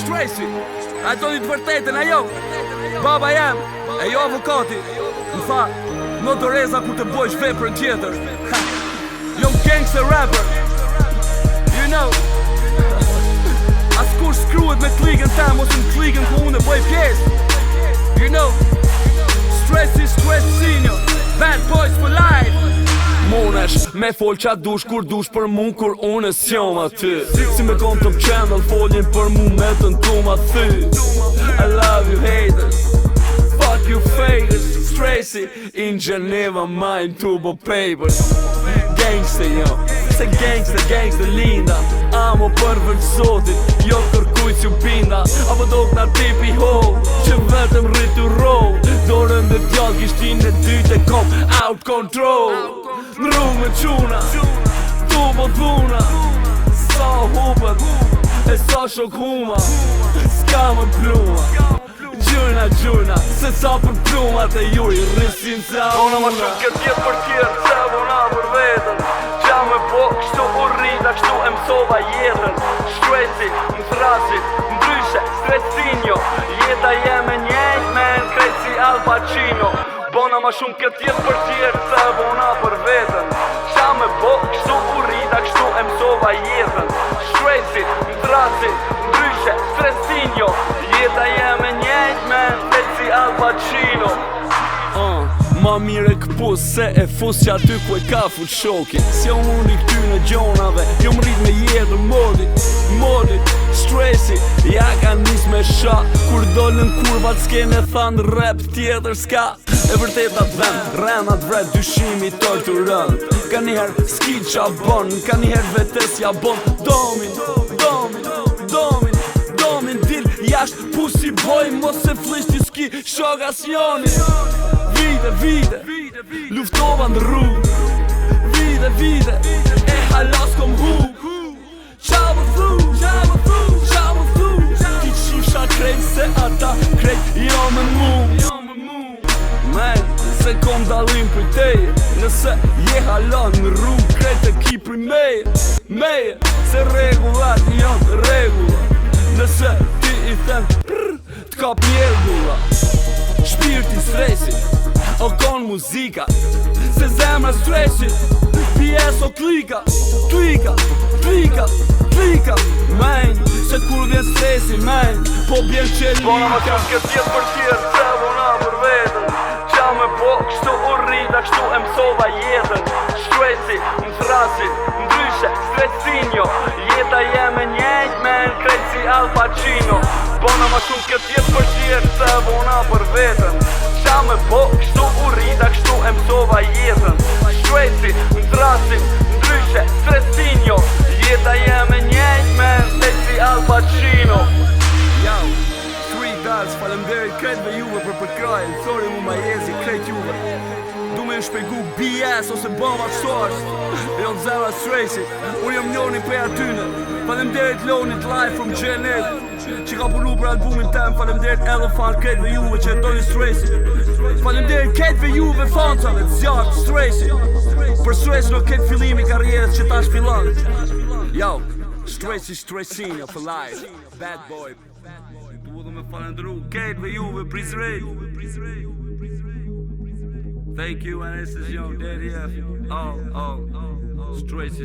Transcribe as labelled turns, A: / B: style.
A: Tracy, a do një të vërtetën, ajo baba jam, e jo avokati. Më tha, në doreza ku të bojsh veprën tjetër. Jom gangster rapper, you know. As kur shkruhet me klikën tem, ose në klikën ku unë e bëj pjesë. You know, Tracy Senior, bad boys for life. Munesh me fol qa dush kur dush për mu kur unë s'jom aty. Si me kon top channel folin për mu me të n'tum aty. I love you haters, fuck you fakers. Tracy in Geneva mind tubo papers. Gangster jo, se gangster linda. Amo për vërësotit, jo kërkuj që binda. Apo do këna tipi ho, që vetëm rritu roll. Dorën dhe djall kishtin e dyte kom out control. Në rrugë me quna, tu po dhuna. Sa hupët, e sa shok huma. S'ka më pluma, gjurna se sa për plumat e ju i rrisin sa una. Ona ma shumë këtë jetë për tjerë, se bona për vetën. Qa me po, kështu u rrita, kështu e mësova jetën. Shtreci, më thrasi, ndryshe, stresinjo. Jeta jeme njejt me në krejt si Al Pacino. Bona ma shumë këtë jetë për tjerë, se bona për vetën. Qa me po, kështu u rrita, kështu e mësova jetën. Shtreci, më thrasi, ndryshe, stresinjo. Jeta jeme njejt me në krejt si Al Pacino. Ma mire këpus se e fus që aty ku e ka fut shokin. Si unë i këty në gjonave, jo më rrit me jetë modit. Tracy, ja ka nis me sha. Kur dollën kurvat s'kene than rap tjetër s'ka. E vërtet atë vend, renat vret dyshimi toj të rënd. Ka njëherë s'ki qa bon, ka njëherë vetes ja bon. Domin dil jasht pusi boj, mos se flishti s'ki shok asjoni. Vite, luftova në rrugë. Vite, e halas kom hu. Qa më thu, ti qifsha krejt se ata krejt jo me mu. Men, se kom dalim për teje. Nëse je halan në rrugë, krejt e ki për meje. Se regullat janë regullat. Nëse ti i them t'kap njergulla. Shpirti stresi, o kon muzika. Se zemra stresit, pjes o klika. Men, se kur vjen stresi, men, po bjen qelika. Bona ma shumë këtë jetë për tjerë, se bona për vetën. Qa me po, kështu u rrita, kështu e mësova jetën. Shtreci, më thrasi, ndryshe, stresinjo. Jeta jeme njejt me në krejt si Al Pacino. Bona ma shumë këtë jetë për tjerë, se bona për vetën. Qa me po, kështu u rrita, kështu e mësova jetën. Shtreci, më thrasi, ndryshe, stresinjo. Jeta jeme njejt me në krejt si Al Pacino. Falemderit krejtve juve për përkrajnë. Sorry mu ma jezi krejt juve. Du me shpegu BS ose bomba source. Jo të zemra Tracy, unë jom njoni për atyne. Falemderit Lonit live from Gjenet, që ka punu për albumin tem. Falemderit Elephant krejtve juve që e doni Tracy. Falemderit krejtve juve fansave të zjartë Tracy. Për Tracy në këtë fillimi karrierës që ta shfilon. Yo, Tracy for life. Bad boy. Du me falendru kejtve juve prizrej. Thank you, and this is your daddy F. Tracy.